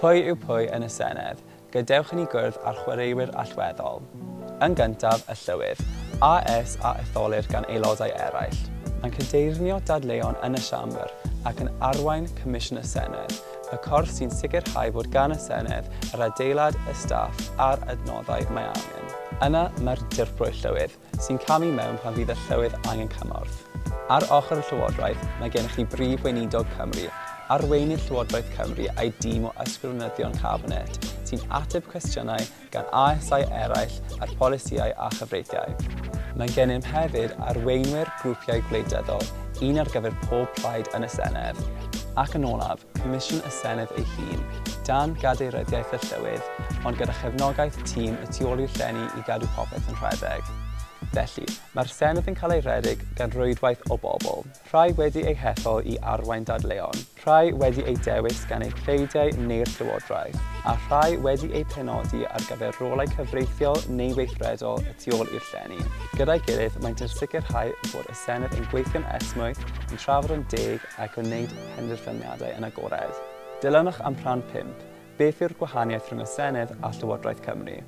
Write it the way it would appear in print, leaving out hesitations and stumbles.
Pwy yw pwy yn y Senedd? Gadewch i ni gwrdd â'r chwaraewyr allweddol. Yn gyntaf, y llywydd, AS a etholir gan aelodau eraill. Mae'n cadeirnio dadleuon yn y siambr ac yn arwain Comisiywn y Senedd, y corff sy'n sicrhau fod gan y Senedd yr adeilad, y staff a'r adnoddau mae angen. Yna mae'r dirprwy llywydd, sy'n camu mewn pan fydd y llywydd angen cymorth. Ar ochr y Llywodraeth, mae gennych chi Brif Weinidog Cymru, arweinydd Llywodraeth Cymru a'i dîm o ysgrifenyddion cabinet sy'n ateb cwestiynau gan ASau eraill ar polisïau a chyfreithiau. Mae gennym hefyd arweinwyr grwpiau gwleidyddol, un ar gyfer pob plaid yn y Senedd. Ac yn olaf, Comisiywn y Senedd ei hun, dan gadeiryddiaeth y llywydd, ond gyda chefnogaeth tîm y tu ôl i'r llenni i gadw popeth yn rhedeg. Felly, mae'r Senedd yn cael ei rhedeg gan rwydwaith o bobl, rhai wedi eu hethol i arwain dadleuon, rhai wedi eu dewis gan eu cleidiau neu'r Llywodraeth, a rhai wedi eu penodi ar gyfer rolau cyfreithiol neu weithredol y tu ôl i'r llenni. Gyda'i gilydd, maent yn sicrhau bod y Senedd yn gweithio'n esmwyth, yn trafod yn deg ac yn gwneud penderfyniadau yn agored. Dilynwch am rhan 5. Beth yw'r gwahaniaeth rhwng y Senedd a Llywodraeth Cymru?